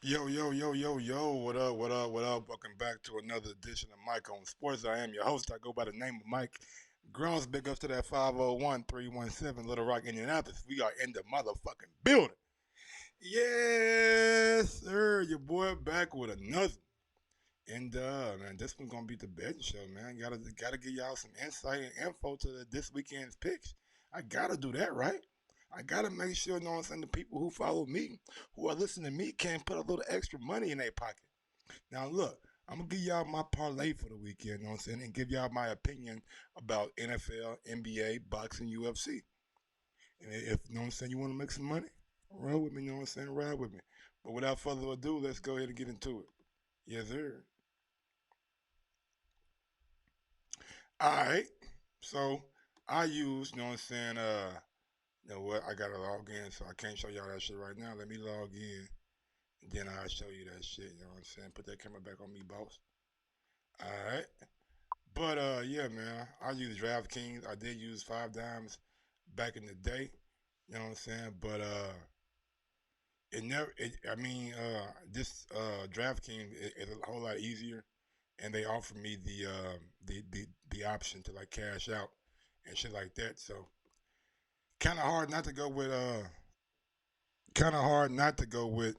Yo, yo, yo, yo, yo, what up, what up, what up? Welcome back to another edition of Mike on Sports. I am your host. I go by the name of Mike Grounds. Big ups to that 501-317 Little Rock, Indianapolis. We are in the motherfucking building. Yes, sir. Your boy back with another. And man, this one's gonna be the betting show, man. Gotta give y'all some insight and info to this weekend's picks. I gotta do that, right? I gotta make sure, you know what I'm saying, the people who follow me, who are listening to me, can put a little extra money in their pocket. Now look, I'm gonna give y'all my parlay for the weekend, you know what I'm saying, and give y'all my opinion about NFL, NBA, boxing, UFC. And if you know what I'm saying, you wanna make some money, roll with me, you know what I'm saying, ride with me. But without further ado, let's go ahead and get into it. Yes, sir. Alright. So I use, you know what I'm saying, you know what, I gotta log in, so I can't show y'all that shit right now. Let me log in, and then I'll show you that shit, you know what I'm saying? Put that camera back on me, boss. Alright. But yeah, man, I use DraftKings. I did use Five Dimes back in the day. You know what I'm saying? But it never. I mean, this DraftKings is a whole lot easier, and they offer me the option to like cash out and shit like that. So kind of hard not to go with kind of hard not to go with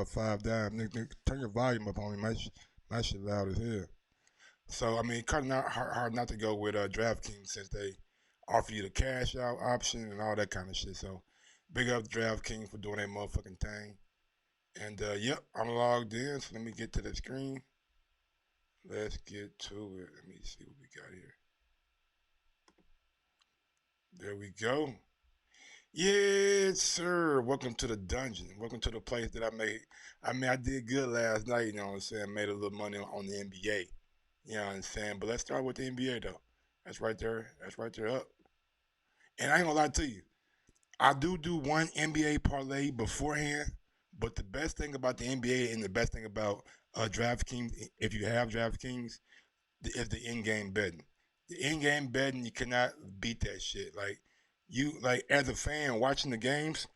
Five Dimes. Turn your volume up on me. My shit loud as hell. So I mean, kind of not hard not to go with DraftKings since they offer you the cash out option and all that kind of shit. So big up DraftKings for doing that motherfucking thing. And yep, I'm logged in. So let me get to the screen. Let's get to it. Let me see what we got here. There we go. Yes, sir. Welcome to the dungeon. Welcome to the place that I made. I mean, I did good last night. You know what I'm saying? Made a little money on the NBA. You know what I'm saying? But let's start with the NBA though. That's right there. That's right there up. And I ain't gonna lie to you. I do one NBA parlay beforehand, but the best thing about the NBA and the best thing about DraftKings, if you have DraftKings, is the in-game betting. The in-game betting, you cannot beat that shit. Like you, like as a fan watching the games,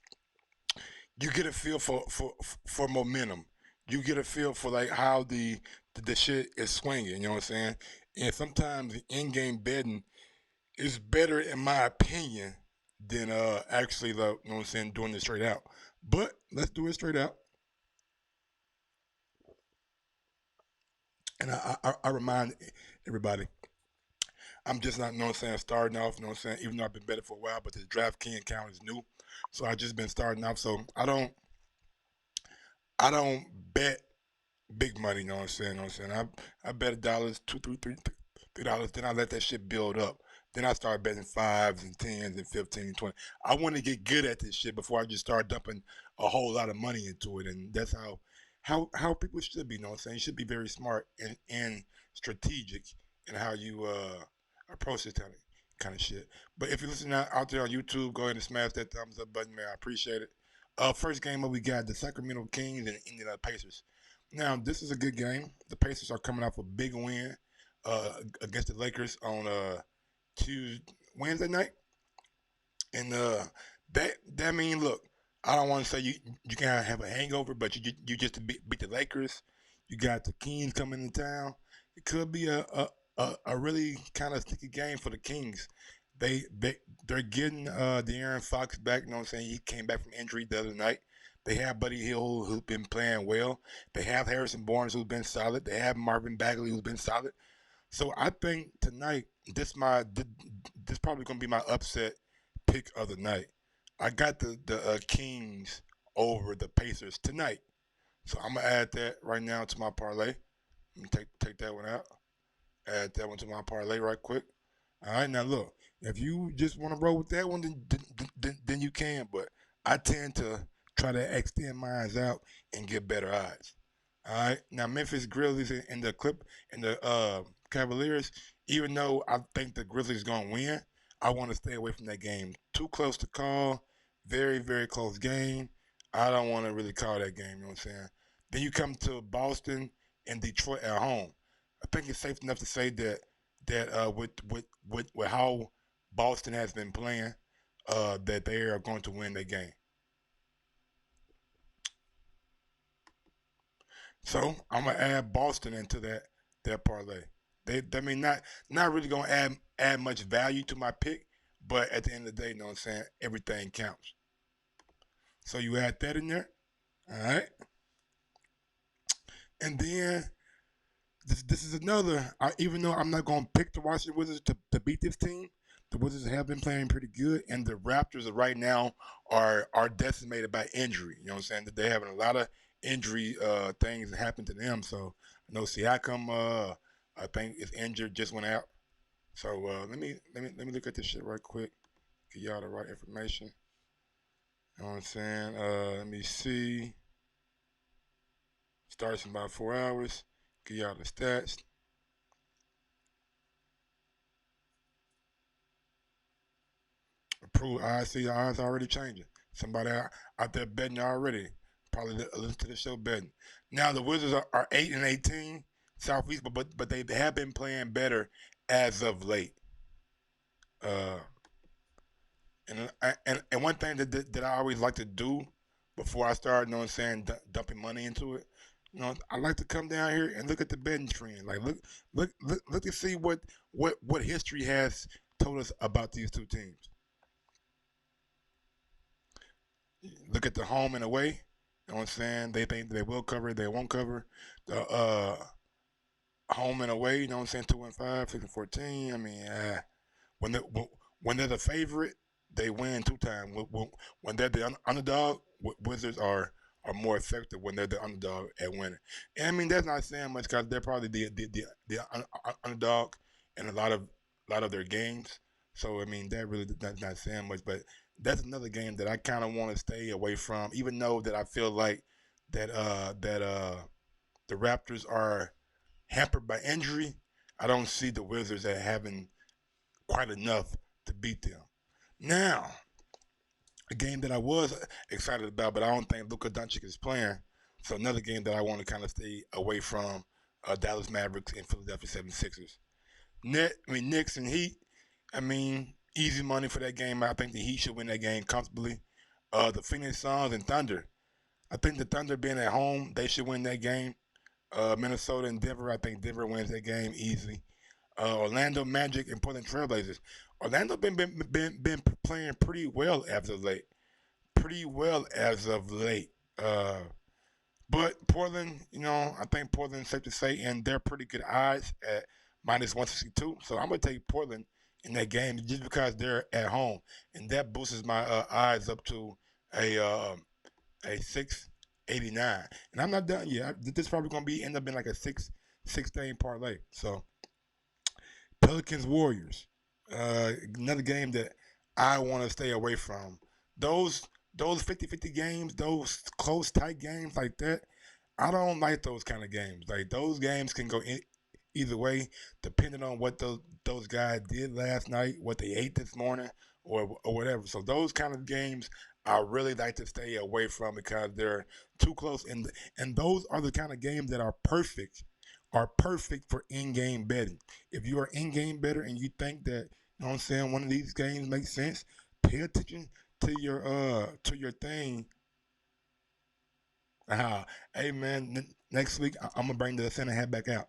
you get a feel for momentum. You get a feel for like how the shit is swinging. You know what I'm saying? And sometimes the in-game betting is better in my opinion than actually the you know what I'm saying doing it straight out. But let's do it straight out. And I remind everybody, I'm just not you know what I'm saying starting off. You know what I'm saying even though I've been betting for a while, but this DraftKings account is new, so I just been starting off. So I don't bet big money. You know what I'm saying? You know what I'm saying I bet $1, two, $3. Then I let that shit build up. Then I start betting fives and tens and 15 and 20. I want to get good at this shit before I just start dumping a whole lot of money into it. And that's how people should be. You know what I'm saying? You should be very smart and strategic in how you approach this kind of shit. But if you're listening out there on YouTube, go ahead and smash that thumbs up button, man. I appreciate it. First game up, we got the Sacramento Kings and Indiana Pacers. Now, this is a good game. The Pacers are coming off a big win against the Lakers on Tuesday, Wednesday night, and that mean, look, I don't want to say you can have a hangover, but you just beat the Lakers. You got the Kings coming to town. It could be a really kind of sticky game for the Kings. They're getting De'Aaron Fox back. You know what I'm saying? He came back from injury the other night. They have Buddy Hill who's been playing well. They have Harrison Barnes who's been solid. They have Marvin Bagley who's been solid. So I think tonight this probably gonna be my upset pick of the night. I got the Kings over the Pacers tonight. So I'm gonna add that right now to my parlay. Let me take that one out. Add that one to my parlay right quick. All right, now look, if you just want to roll with that one, then you can. But I tend to try to extend mines out and get better odds. All right, now Memphis Grizzlies in the clip and the Cavaliers. Even though I think the Grizzlies gonna win, I want to stay away from that game. Too close to call. Very close game. I don't want to really call that game. You know what I'm saying? Then you come to Boston and Detroit at home. I think it's safe enough to say that with how Boston has been playing, that they are going to win the game. So I'm gonna add Boston into that parlay. I mean, not really gonna add much value to my pick, but at the end of the day, you know what I'm saying, everything counts. So you add that in there, all right, and then this is another. Even though I'm not gonna pick the Washington Wizards to beat this team, the Wizards have been playing pretty good, and the Raptors right now are decimated by injury. You know what I'm saying? That they're having a lot of injury things that happen to them. So I know Siakam, I think is injured, just went out. So let me look at this shit right quick. Get y'all the right information. You know what I'm saying? Let me see. Starts in about 4 hours. Get y'all the stats. Prove I see the odds already changing. Somebody out there betting already. Probably listen to the show betting. Now the Wizards are 8-18 Southeast, but they have been playing better as of late. Uh, and one thing that I always like to do before I start, you know what I'm saying, dumping money into it. You know, I like to come down here and look at the betting trend. Like look to see what history has told us about these two teams. Look at the home and away. You know what I'm saying? They think they will cover, they won't cover. The home and away, you know what I'm saying? 2-5, 6-14. I mean, when they when they're the favorite, they win 2 times. When they're the underdog, Wizards are more effective when they're the underdog at winning. And I mean, that's not saying much because they're probably the underdog in a lot of their games. So I mean, that really not saying much. But that's another game that I kind of want to stay away from, even though that I feel like that the Raptors are hampered by injury. I don't see the Wizards as having quite enough to beat them. Now, a game that I was excited about, but I don't think Luka Doncic is playing. So another game that I want to kind of stay away from, Dallas Mavericks and Philadelphia 76ers. Knicks and Heat. I mean, easy money for that game. I think the Heat should win that game comfortably. The Phoenix Suns and Thunder. I think the Thunder being at home, they should win that game. Minnesota and Denver. I think Denver wins that game easily. Orlando Magic and Portland Trailblazers. Orlando been playing pretty well as of late. Pretty well as of late. But Portland, I think Portland's safe to say, and they're pretty good odds at -162. So I'm gonna take Portland in that game just because they're at home, and that boosts my odds up to a a 689. And I'm not done yet. This is probably gonna be end up being like a six game parlay. So Pelicans Warriors. Another game that I want to stay away from. Those those 50-50 games, those close tight games like that, I don't like those kind of games. Like those games can go either way, depending on what those guys did last night, what they ate this morning, or whatever. So those kind of games I really like to stay away from because they're too close, and those are the kind of games that are perfect for in-game betting. If you are in-game better and you think that, you know what I'm saying, one of these games makes sense, pay attention to your thing. Uh, hey man, next week I'm gonna bring the center hat back out.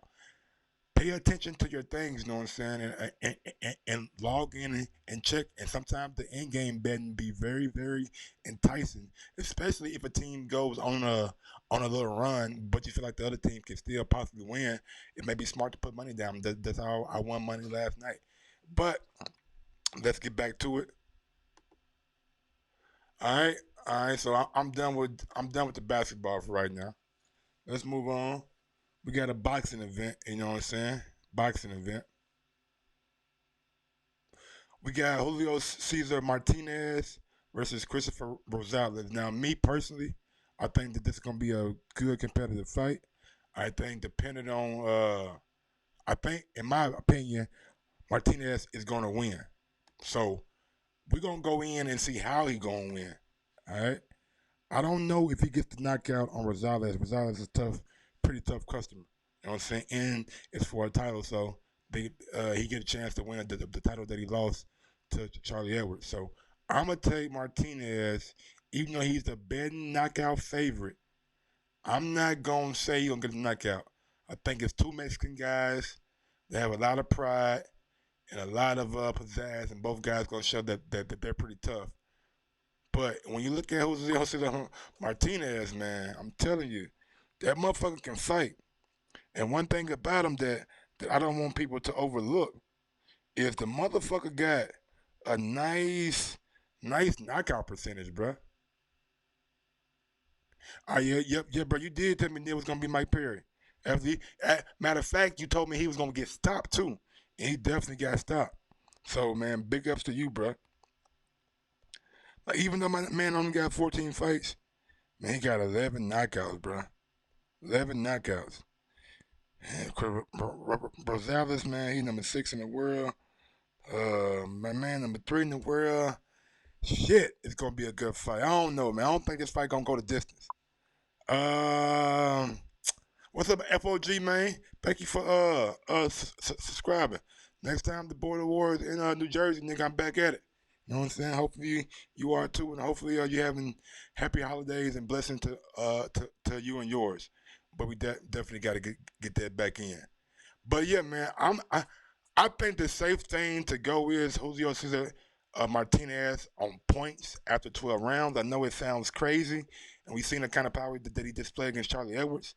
Pay attention to your things, you know what I'm saying, and log in and check. And sometimes the in-game betting be very, very enticing, especially if a team goes on a little run, but you feel like the other team can still possibly win. It may be smart to put money down. That's how I won money last night. But let's get back to it. All right, all right. So I'm done with the basketball for right now. Let's move on. We got a boxing event. You know what I'm saying? Boxing event. We got Julio Cesar Martinez versus Christopher Rosales. Now, me personally, I think that this is gonna be a good competitive fight. I think depending on, I think in my opinion, Martinez is gonna win. So we're gonna go in and see how he gonna win. All right. I don't know if he gets the knockout on Rosales. Rosales is a pretty tough customer. You know what I'm saying? And it's for a title, so he get a chance to win the title that he lost to Charlie Edwards. So I'm gonna take Martinez, even though he's the betting knockout favorite. I'm not gonna say you're gonna get a knockout. I think it's two Mexican guys that have a lot of pride and a lot of pizzazz, and both guys gonna show that they're pretty tough. But when you look at Jose Martinez, man, I'm telling you, that motherfucker can fight. And one thing about him that I don't want people to overlook is the motherfucker got a nice knockout percentage, bruh. Yeah, yep, bro. You did tell me Neil was gonna be Mike Perry. Matter of fact, you told me he was gonna get stopped too, and he definitely got stopped. So man, big ups to you, bro. Like even though my man only got 14 fights, man, he got 11 knockouts, bro. 11 knockouts. Rosales, man, he number 6 in the world. My man, number 3 in the world. Shit, it's gonna be a good fight. I don't know, man. I don't think this fight gonna go the distance. Um, what's up, FOG, man? Thank you for subscribing. Next time the Border Wars in New Jersey, nigga, I'm back at it. You know what I'm saying? Hopefully you are too, and hopefully you having happy holidays and blessings to you and yours. But we definitely got to get that back in. But yeah, man, I think the safe thing to go is Julio Cesar Martinez on points after 12 rounds. I know it sounds crazy, and we've seen the kind of power that he displayed against Charlie Edwards.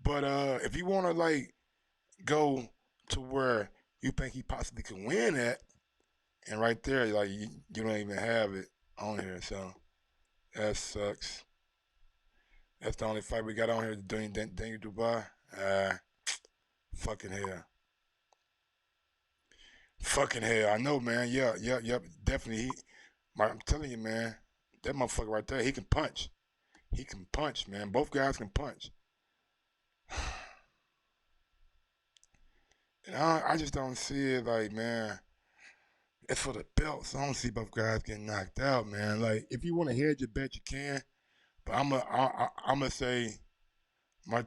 But if you want to like go to where you think he possibly could win at, and right there, like you don't even have it on here, so that sucks. That's the only fight we got on here. Daniel Dubois. Uh, fucking hell. Fucking hell. I know, man. Yeah, yep. Definitely. I'm telling you, man. That motherfucker right there, he can punch. He can punch, man. Both guys can punch. And I just don't see it like, man, it's for the belts. I don't see both guys getting knocked out, man. Like, if you want to hedge your bet, you can. But I'm gonna say, my,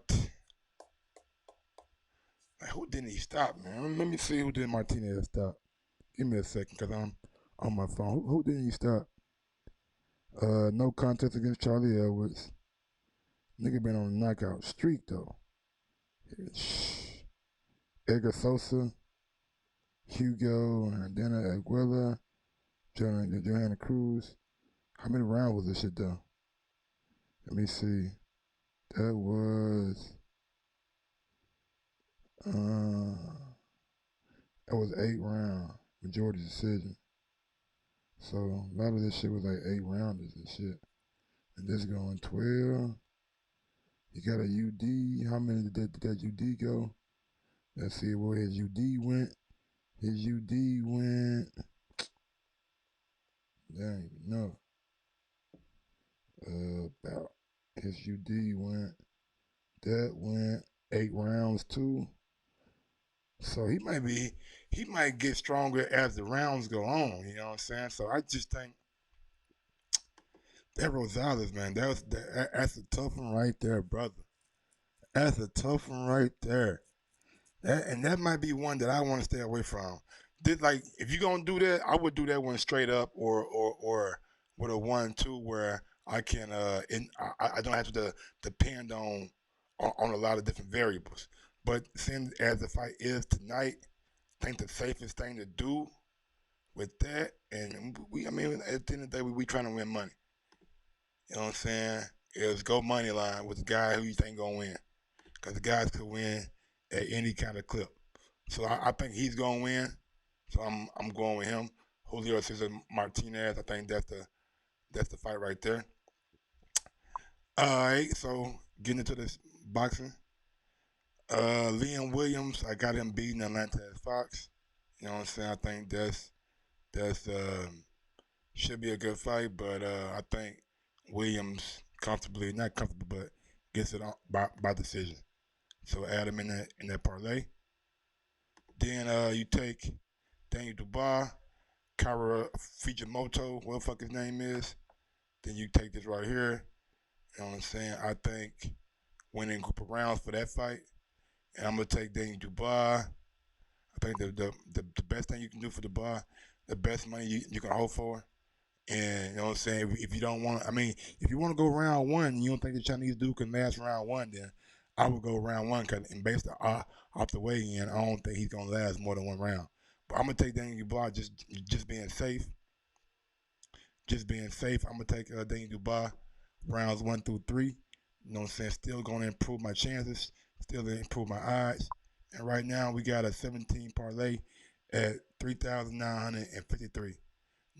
like, who didn't he stop, man? Let me see who did Martinez stop. Give me a second, cause I'm on my phone. Who didn't he stop? No contest against Charlie Edwards. Nigga been on a knockout streak though. Edgar Sosa, Hugo, Dana Aguila, Johanna Cruz. How many rounds was this shit though? Let me see. That was uh that was 8 round majority decision. So a lot of this shit was like 8 rounders and shit. And this going 12. You got a UD. How many did that UD go? Let's see where his UD went. His UD went. I don't even know. About his UD went. That went 8 rounds too. So he might get stronger as the rounds go on. You know what I'm saying? So I just think that Rosales, man, that's a tough one right there, brother. That's a tough one right there. That might be one that I want to stay away from. Like if you're gonna do that, I would do that one straight up, or with a 1-2 where I can I don't have to depend on a lot of different variables. But seeing as the fight is tonight, I think the safest thing to do with that, and I mean at the end of the day we trying to win money. You know what I'm saying? Is go money line with the guy who you think gonna win, because the guys could win at any kind of clip. So I think he's gonna win. So I'm going with him. Julio Cesar Martinez. I think that's the fight right there. All right. So getting into this boxing. Liam Williams. I got him beating Atlanta Fox. You know what I'm saying? I think that's should be a good fight, but I think Williams comfortably, not comfortable, but gets it on by decision. So add him in that parlay. Then you take Daniel Dubois, Kara Fujimoto, what the fuck his name is. Then you take this right here. You know what I'm saying? I think winning group of rounds for that fight. And I'm gonna take Daniel Dubois. I think the best thing you can do for Dubois, the best money you can hope for, And you know what I'm saying? If you don't want, I mean, if you want to go round one, and you don't think the Chinese dude can last round one, then I would go round one. Cause and based off the way in, I don't think he's gonna last more than one round. But I'm gonna take Daniel Dubois just being safe, just being safe. I'm gonna take Daniel Dubois rounds 1 through 3. You know what I'm saying? Still gonna improve my chances, still gonna improve my odds. And right now we got a 17 parlay at 3,953.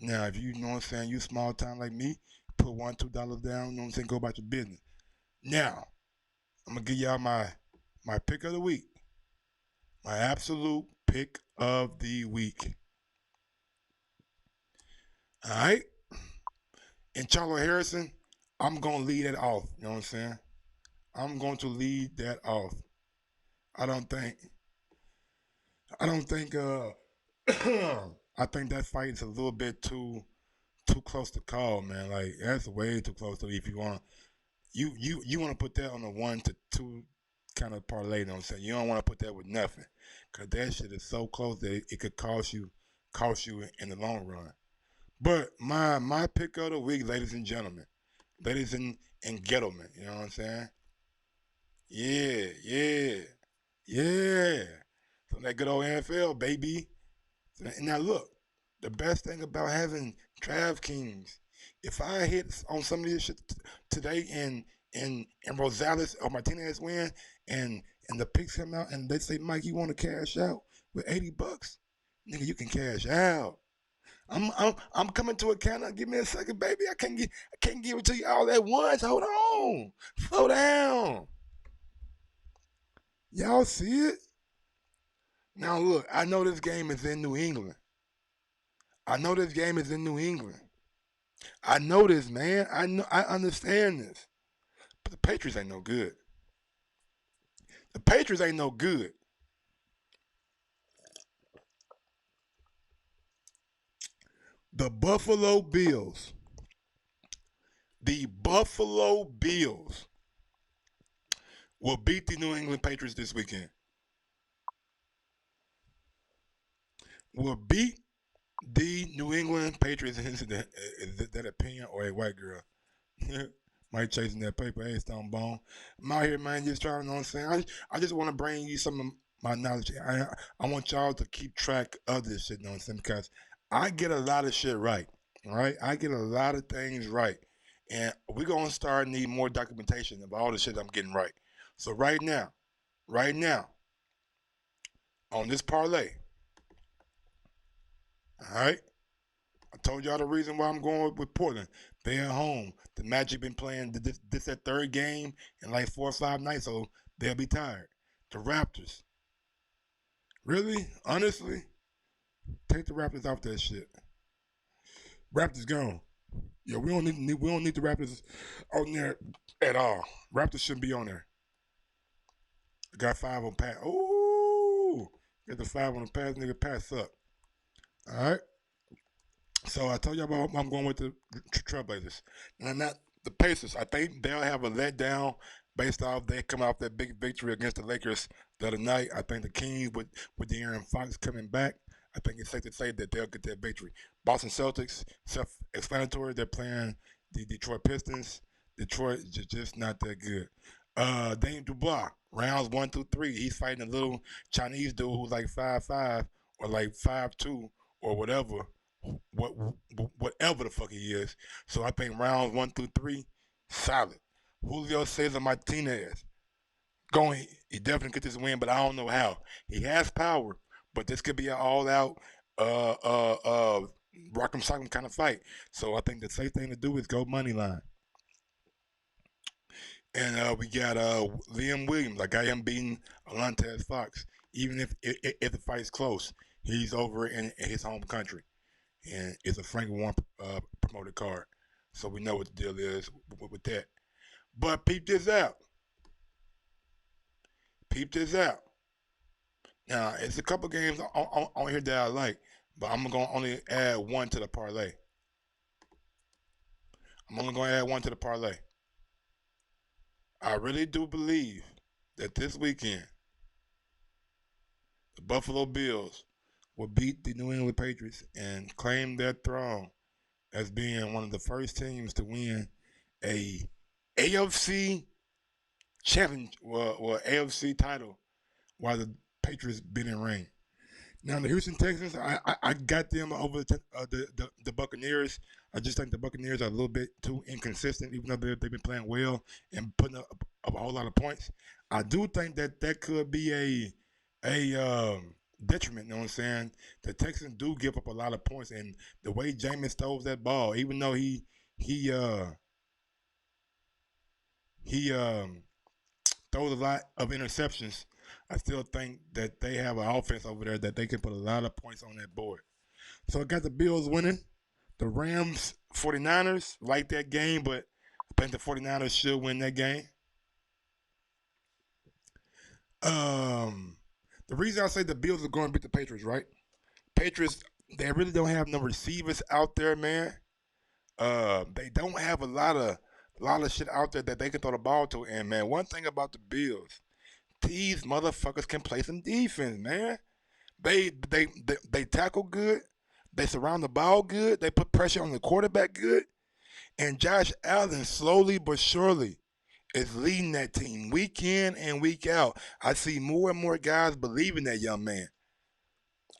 Now, if you know what I'm saying, you small time like me, put $1, $2 down, you know what I'm saying, go about your business. Now, I'm gonna give y'all my pick of the week. My absolute pick of the week. Alright? And Charlo Harrison, I'm gonna lead it off. You know what I'm saying? I'm going to lead that off. I don't think I don't think I think that fight is a little bit too close to call, man. Like that's way too close to if you want you want to put that on a 1 to 2 kind of parlay. You know what I'm saying? You don't want to put that with nothing, cause that shit is so close that it could cost you in the long run. But my pick of the week, ladies and gentlemen, ladies and gentlemen, you know what I'm saying? Yeah, yeah, yeah. So that good old NFL, baby. Now look, the best thing about having DraftKings, if I hit on some of this shit today and Rosales or Martinez win and the picks come out and they say, Mike, you want to cash out with $80, nigga, you can cash out. I'm coming to a counter. Give me a second, baby. I can't give it to you all at once. Hold on, slow down. Y'all see it? Now look, I know this game is in New England. I know this game is in New England. I know this, man. I understand this. But the Patriots ain't no good. The Patriots ain't no good. The Buffalo Bills. The Buffalo Bills will beat the New England Patriots this weekend. Will beat the New England Patriots. Is that opinion or a white girl? Mike chasing that paper, hey, Stone Bone. I'm out here, man, just trying, you know what I'm saying? I just want to bring you some of my knowledge. I want y'all to keep track of this shit, you know what I'm saying? Because I get a lot of shit right, all right? I get a lot of things right. And we're going to start need more documentation of all the shit I'm getting right. So right now, on this parlay, all right? I told y'all the reason why I'm going with Portland. They at home. The Magic been playing this that third game in like 4 or 5 nights, so they'll be tired. The Raptors, really, honestly, take the Raptors off that shit. Raptors gone. Yeah, we don't need the Raptors on there at all. Raptors shouldn't be on there. Got 5 on pass. Ooh, got the 5 on the pass. Nigga, pass up. All right. So I told you about I'm going with the Trailblazers, and not the Pacers. I think they'll have a letdown based off they come off that big victory against the Lakers the other night. I think the Kings with De'Aaron Fox coming back, I think it's safe to say that they'll get that victory. Boston Celtics, self-explanatory. They're playing the Detroit Pistons. Detroit is just not that good. Dane Dubois, rounds 1 through 3. He's fighting a little Chinese dude who's like 5'5" or like 5'2" or whatever what whatever the fuck he is. So I think rounds 1 through 3, solid. Julio Cesar Martinez, going. He definitely get this win, but I don't know how. He has power, but this could be an all-out uh uh uh rock'em sock'em kind of fight. So I think the safe thing to do is go money line. And we got Liam Williams. I got him beating Alantez Fox. Even if the fight's close, he's over in his home country. And it's a Frank Warren promoted card. So we know what the deal is with that. But peep this out. Peep this out. Now, it's a couple games on here that I like, but I'm going to only add one to the parlay. I'm only going to add one to the parlay. I really do believe that this weekend, the Buffalo Bills will beat the New England Patriots and claim their throne as being one of the first teams to win a AFC challenge or AFC title while the Patriots been in reign. Now the Houston Texans, I got them over the Buccaneers. I just think the Buccaneers are a little bit too inconsistent, even though they've been playing well and putting up a whole lot of points. I do think that could be a detriment. You know what I'm saying? The Texans do give up a lot of points, and the way Jameis throws that ball, even though he uh he throws a lot of interceptions, I still think that they have an offense over there that they can put a lot of points on that board. So I got the Bills winning. The Rams 49ers like that game, but I think the 49ers should win that game. Um, the reason I say the Bills are going to beat the Patriots, right? Patriots, they really don't have no receivers out there, man. They don't have a lot of shit out there that they can throw the ball to. And man, one thing about the Bills, these motherfuckers can play some defense, man. They tackle good. They surround the ball good. They put pressure on the quarterback good. And Josh Allen, slowly but surely, is leading that team week in and week out. I see more and more guys believe in that young man.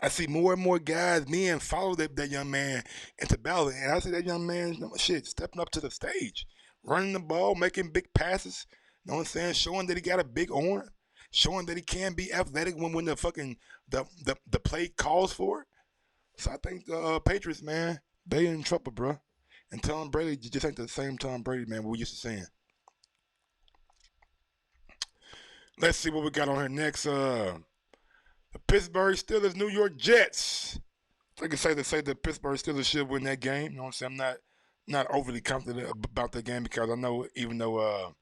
I see more and more guys, men, follow that young man into battle. And I see that young man, shit, stepping up to the stage, running the ball, making big passes. You know what I'm saying? Showing that he got a big arm, showing that he can be athletic when the fucking the play calls for it. So I think the Patriots, man, they in trouble, bro. And Tom Brady just ain't the same Tom Brady, man, we used to saying. Let's see what we got on here next. The Pittsburgh Steelers, New York Jets. I can say the Pittsburgh Steelers should win that game. You know what I'm saying? I'm not overly confident about that game because I know even though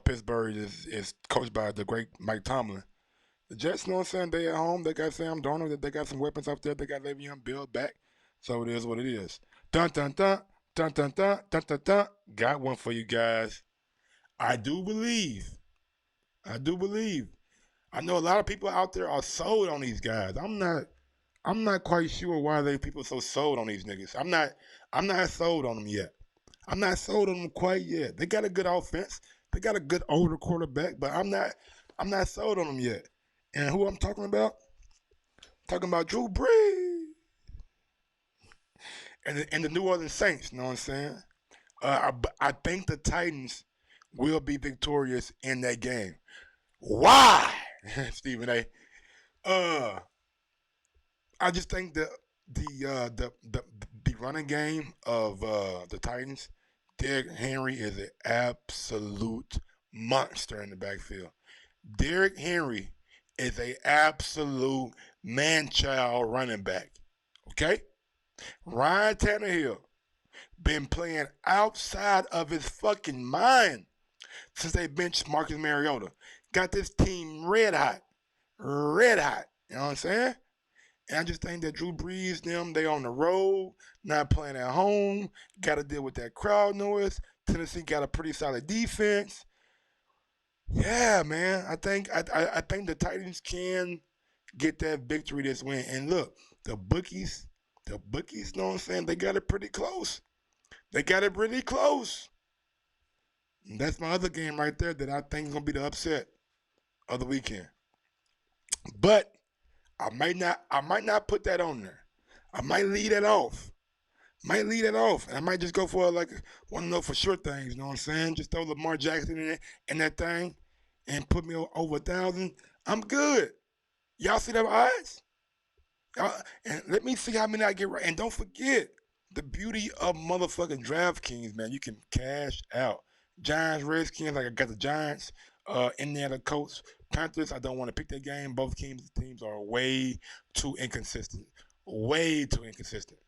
Pittsburgh is coached by the great Mike Tomlin, the Jets, you know what I'm saying? They at home. They got Sam Darnold. They got some weapons up there. They got Le'Veon Bell back. So it is what it is. Dun dun dun dun dun dun dun dun dun. Got one for you guys. I do believe. I do believe. I know a lot of people out there are sold on these guys. I'm not quite sure why they people so sold on these niggas. I'm not sold on them yet. I'm not sold on them quite yet. They got a good offense. They got a good older quarterback, but I'm not sold on them yet. And who I'm talking about? Talking about Drew Brees and the New Orleans Saints. You know what I'm saying? I think the Titans will be victorious in that game. Why, Stephen A? Uh, I just think the running game of the Titans, Derrick Henry is an absolute monster in the backfield. Derrick Henry is a absolute man-child running back. Okay, Ryan Tannehill been playing outside of his fucking mind since they benched Marcus Mariota. Got this team red hot, red hot. You know what I'm saying? And I just think that Drew Brees, them, they on the road, not playing at home, got to deal with that crowd noise. Tennessee got a pretty solid defense. Yeah, man, I think the Titans can get that victory this win. And look, the bookies, know what I'm saying? They got it pretty close. They got it really close. And that's my other game right there that I think is gonna be the upset of the weekend. But I might not put that on there. I might leave that off. Might leave it off. And I might just go for like one of those for sure things. You know what I'm saying? Just throw Lamar Jackson in that thing and put me over 1,000. I'm good. Y'all see them odds? And let me see how many I get right. And don't forget the beauty of motherfucking DraftKings, man. You can cash out. Giants, Redskins, like I got the Giants, Indiana Colts, Panthers. I don't want to pick that game. Both teams are way too inconsistent. Way too inconsistent.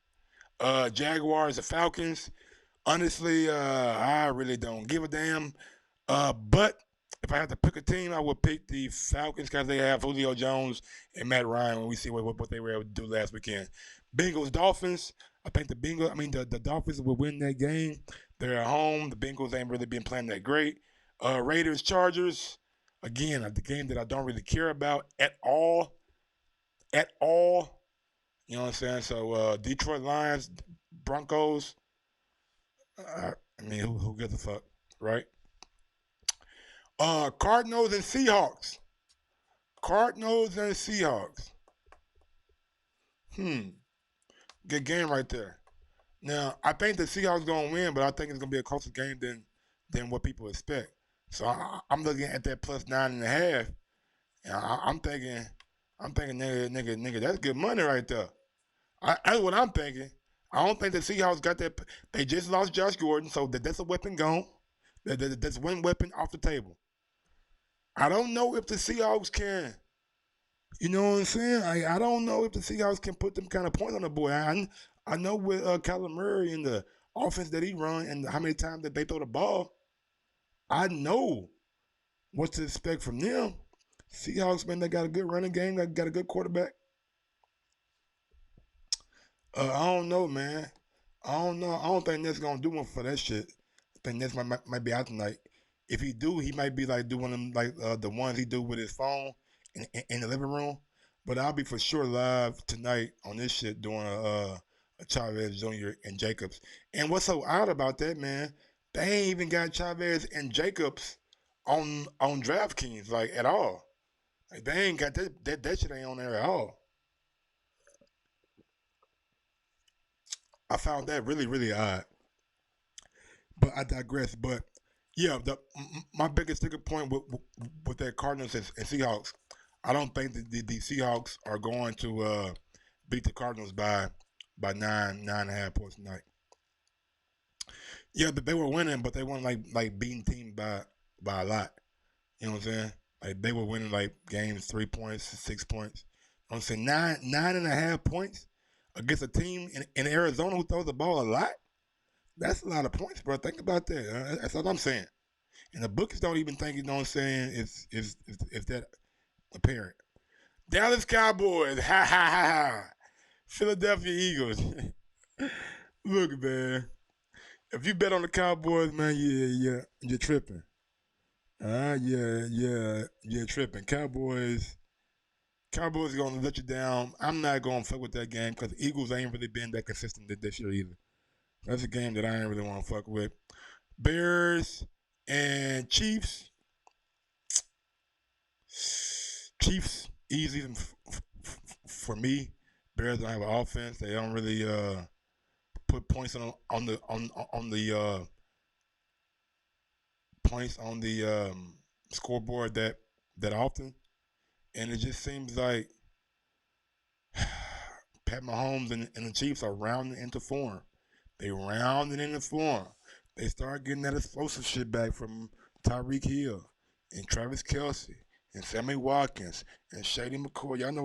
Jaguars, the Falcons. Honestly, I really don't give a damn. But if I had to pick a team, I would pick the Falcons because they have Julio Jones and Matt Ryan. When we see what they were able to do last weekend, Bengals, Dolphins. I mean the Dolphins will win that game. They're at home. The Bengals ain't really been playing that great. Raiders, Chargers. Again, the game that I don't really care about at all. At all. You know what I'm saying? So Detroit Lions, Broncos. I mean, who gives a fuck, right? Cardinals and Seahawks. Cardinals and Seahawks. Hmm. Good game right there. Now, I think the Seahawks gonna win, but I think it's gonna be a closer game than what people expect. So I'm looking at that plus 9.5, and I'm thinking, nigga, that's good money right there. That's what I'm thinking. I don't think the Seahawks got that. They just lost Josh Gordon, so that's a weapon gone. That's one weapon off the table. I don't know if the Seahawks can. You know what I'm saying? I don't know if the Seahawks can put them kind of points on the board. I know with Kyler Murray and the offense that he run and how many times that they throw the ball, I know what to expect from them. Seahawks, man, they got a good running game, got a good quarterback. I don't know, man. I don't know. I don't think Nets gonna do one for that shit. I think Nets might be out tonight. If he do, he might be like doing them like the ones he do with his phone in the living room. But I'll be for sure live tonight on this shit doing a Chavez Jr. and Jacobs. And what's so odd about that, man? They ain't even got Chavez and Jacobs on DraftKings like at all. Like they ain't got that shit ain't on there at all. I found that really odd. But I digress. But yeah, my biggest sticking point with that Cardinals and Seahawks, I don't think that the Seahawks are going to beat the Cardinals by 9.5 points tonight. Yeah, but they were winning, but they weren't like beating teams by a lot. You know what I'm saying? Like they were winning like games 3 points, 6 points. I'm saying nine and a half points against a team in Arizona who throws the ball a lot. That's a lot of points, bro. Think about that. That's what I'm saying. And the bookies don't even think, you know what I'm saying, it's that apparent. Dallas Cowboys, ha ha ha ha. Philadelphia Eagles. Look, man, if you bet on the Cowboys, man, you're tripping. You're tripping. Cowboys gonna let you down. I'm not gonna fuck with that game because Eagles ain't really been that consistent this year either. That's a game that I ain't really want to fuck with. Bears and Chiefs. Chiefs easy for me. Bears don't have an offense. They don't really put points on the points on the scoreboard that often, and it just seems like Pat Mahomes and the Chiefs are rounding into form. They rounding into form. They start getting that explosive shit back from Tyreek Hill and Travis Kelsey and Sammy Watkins and Shady McCoy. Y'all know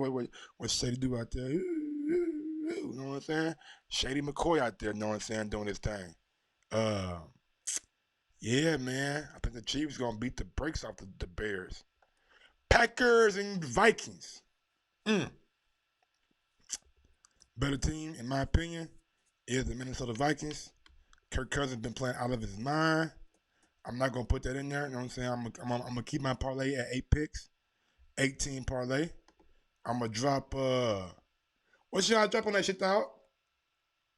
what Shady do out there. You know what I'm saying? Shady McCoy out there, you know what I'm saying, doing his thing. Uh, yeah, man. I think the Chiefs gonna beat the brakes off the Bears. Packers and Vikings. Mm. Better team, in my opinion, is the Minnesota Vikings. Kirk Cousins been playing out of his mind. I'm not gonna put that in there. You know what I'm saying? I'm gonna keep my parlay at 8 picks, 18 parlay. I'm gonna drop. What should I drop on that shit out?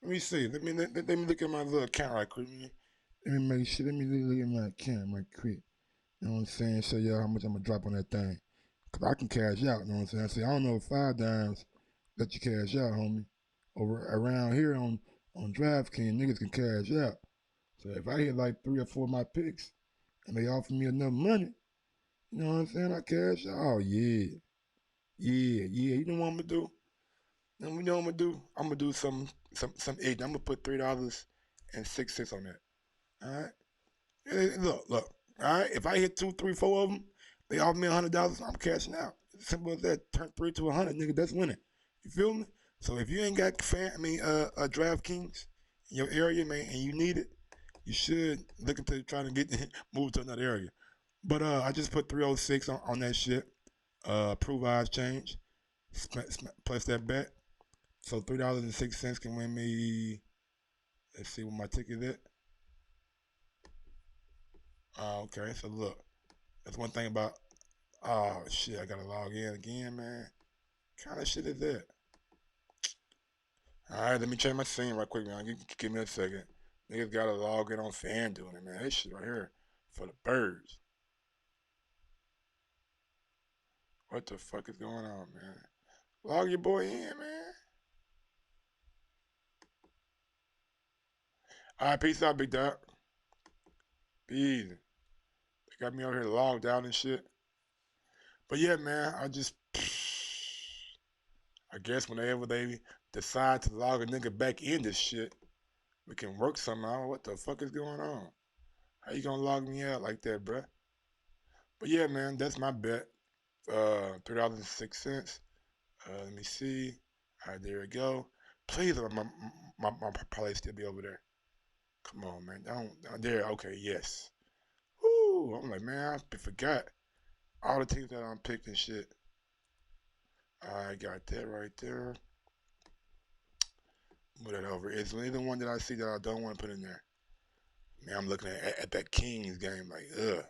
Let me see. Let me look at my little account right quick. Let me make sure. Let me look at my account right quick. You know what I'm saying? Show y'all how much I'm gonna drop on that thing. Cause I can cash out. You know what I'm saying? I say I don't know if 5 dimes let you cash out, homie. Over around here on DraftKings, niggas can cash out. So if I hit like 3 or 4 of my picks and they offer me enough money, you know what I'm saying? I cash out. Oh yeah. You know what I'm gonna do? You know what I'm gonna do? I'm gonna do some eight. I'm gonna put $3.06 on that. All right. Look. All right. If I hit 2, 3, 4 of them, they offer me $100. I'm cashing out. Simple as that. Turn 3 to 100, nigga. That's winning. You feel me? So if you ain't got DraftKings in your area, man, and you need it, you should look into trying to get moved to another area. But I just put 306 on that shit. Prove odds change. Plus that bet. So $3.06 can win me. Let's see what my ticket is. Okay, so look, that's one thing about. Oh shit, I gotta log in again, man. What kind of shit is that? All right, let me change my scene right quick, man. Give me a second. Niggas gotta log in on FanDuel, and man, this shit right here for the birds. What the fuck is going on, man? Log your boy in, man. All right, peace out, big dog. Be easy. They got me out here logged out and shit. But yeah, man, I guess whenever they decide to log a nigga back in this shit, we can work somehow. What the fuck is going on? How you gonna log me out like that, bruh? But yeah, man, that's my bet. $3.06. Let me see. All right, there we go. Please let my parlay still be over there. Come on, man. Don't there. Okay, yes. Woo! I'm like, man, I forgot all the teams that I'm picked and shit. I got that right there. Move that over. It's the one that I see that I don't want to put in there. Man, I'm looking at that Kings game like, ugh.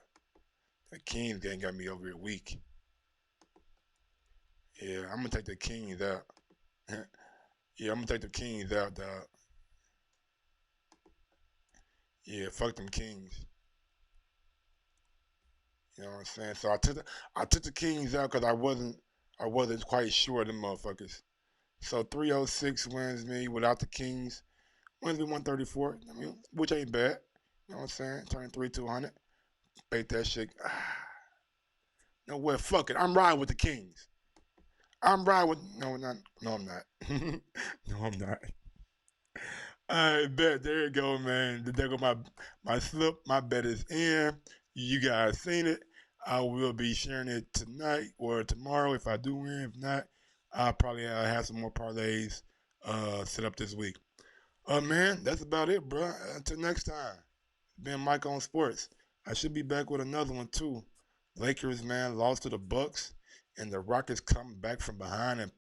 That Kings game got me over here weak. Yeah, I'm gonna take the Kings out. Yeah, I'm gonna take the Kings out, dog. Yeah, fuck them Kings. You know what I'm saying? So I took the Kings out because I wasn't quite sure of them motherfuckers. So 306 wins me without the Kings. Wins me 134. I mean, which ain't bad. You know what I'm saying? Turn 3 200. Bait that shit. No way. Fuck it. I'm riding with the Kings. I'm riding with. No, not. No, I'm not. No, I'm not. I bet. There you go, man. There go my slip. My bet is in. You guys seen it. I will be sharing it tonight or tomorrow if I do win. If not, I'll probably have some more parlays set up this week. Man, that's about it, bro. Until next time. Been Mike on Sports. I should be back with another one too. Lakers, man, lost to the Bucks, and the Rockets come back from behind and